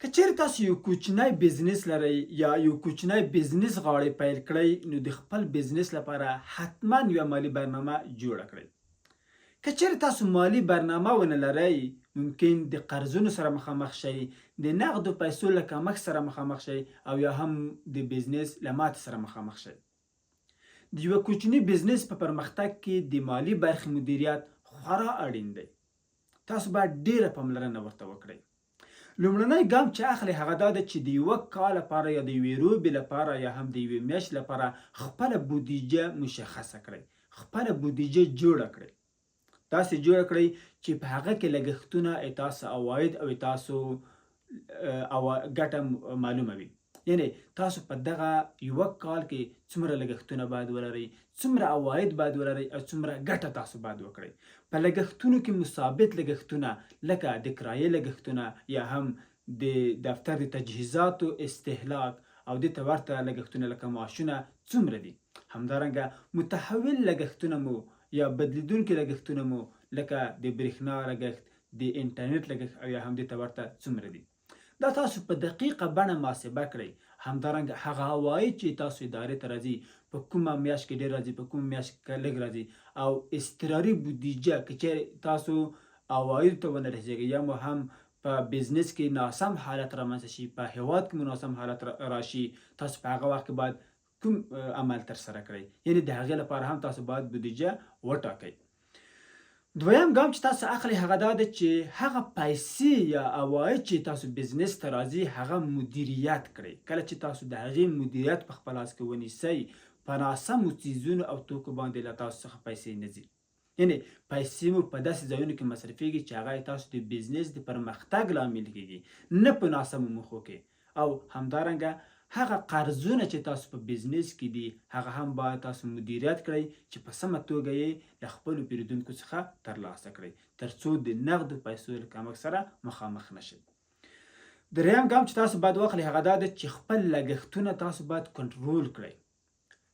که چیرې تاسو یو کوچنی بزنس لرئ یا یو کوچنی بزنس غواړئ پیل کړئ نو د خپل بزنس لپاره حتما یوه مالي برنامه جوړه کړئ. که چیرې تاسو مالي برنامه ونه لرئ ممکن د قرضونو سره مخامخ شئ، د نغدو پیسو له کمښت سره مخامخ شئ او یا هم د بزنس له ماتې سره مخامخ شئ. د یوه کوچني بزنس په پرمختګ کې د مالي برخې مدیریت خورا اړین دی. تاسو باید ډیره پاملرنه ورته وکړئ. لومړنی ګام چې اخلئ هغه دا ده چې د یوه کال لپاره یا د یوې روبې لپاره یا هم د یوې میاشتې لپاره خپله بودیجه مشخصه کړئ، خپله بودیجه جوړه کړئ. تاسو جوړ کړئ چې په هغه کې لګښتونه تاسو عواید او تاسو ګټه معلومه وي. یعنی تاسو په دغه یوه کال کې څومره لګښتونه باید ولرئ، څومره عواید باید ولرئ او څومره ګټه تاسو باید وکړئ. په لګښتونو کې مثابت لګښتونه لکه د کرایې لګښتونه یا هم د دفتر د تجهیزاتو استهلاک او دې ته ورته لګښتونه لکه معاشونه څومره دي. همدارنګه متحول لګښتونه مو یا بدلیدونکي لګښتونه مو لکه د برېښنا لګښت، د انټرنیټ لګښت او یا هم دې ته ورته څومره دي. دا تاسو په دقیقه بڼه محاسبه کړئ. همدارنګه هغه عواید چې تاسو ادارې ته راځي په کومه میاشت کې ډېر راځي، په کومه میاشت کې لږ راځي او اضطراري بودیجه که چیرې تاسو عوایدو ته ونه رسېږئ یا مو هم په بزنس کې ناسم حالت رامنځته شي، په هیواد کې مو ناسم حالت راشي، تاسو په هغه وخت کې باید کوم عمل ترسره کړئ. یعنې د هغې لپاره هم تاسو باید بودیجه وټاکئ. دویم ګام چې تاسو اخلئ هغه دا ده چې هغه پیسې یا عواید چې تاسو بزنس ته راځي هغه مدیریت کړئ. کله چې تاسو د هغې مدیریت په خپل لاس کې ونیسئ په ناسمو څیزونو او توکو باندې له تاسو څخه پیسې نه ځي. یعنې پیسې مو په داسې ځایونو کې مصرفېږي چې هغه تاسو د بزنس د پرمختګ لامل کېږي، نه په ناسمو موخو کې. او همدارنګه هغه قرضونه چې تاسو په بزنس کې دي هغه هم باید تاسو مدیریت کړئ چې په سمه توګه یې له خپلو پیرودونکو څخه ترلاسه کړئ تر څو د نغدو پیسو له کمښت سره مخامخ نشئ. دریم ګام چې تاسو باید واخلئ هغه دا ده چې خپل لګښتونه تاسو باید کنټرول کړئ.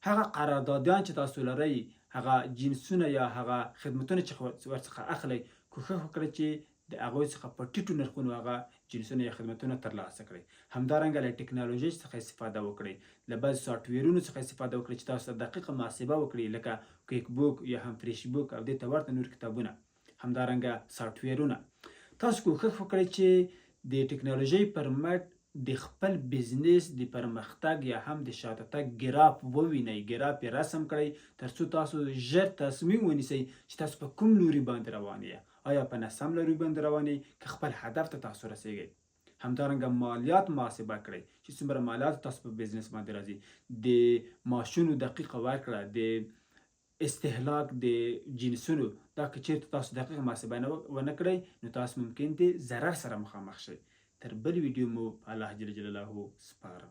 هغه قراردادیان چې تاسو لرئ، هغه جنسونه یا هغه خدمتونه چې ورڅخه اخلئ، کوښښ وکړئ چې د هغوی څخه په ټیټو نرخونو هغه جنسونه یا خدمتونه ترلاسه کړئ. همدارنګه له ټکنالوژۍ څخه استفاده وکړئ، له بعضې سافټویرونو څخه استفاده وکړئ چې تاسو دقیقه محاسبه وکړي لکه کویک بوک یا هم فریش بوک او دې ته ورته نور کتابونه. همدارنګه سافټویرونه تاسو کوښښ وکړئ چې د ټکنالوژۍ پر مټ د خپل بزنس د پرمختګ یا هم د شاته تګ ګراف ووینئ، ګراف یې رسم کړئ تر څو تاسو ژر تصمیم ونیسئ چې تاسو په کوم لوري باندې روان یاست. آیا په ناسم لوري باندې روان یئ که خپل هدف ته تاسو رسیږئ. همدارنګه مالیات محاسبه کړئ چې څومره مالیات تاسو په بزنس باندې راځي. د معاشونو دقیقه ورکړه، د استهلاک د جنسونو دا که چیرته تاسو دقیقه محاسبه ونه کړئ نو تاسو ممکن د ضرر سره مخامخ شئ. تر بل ویډیو مو په الله جل جلاله سپارم.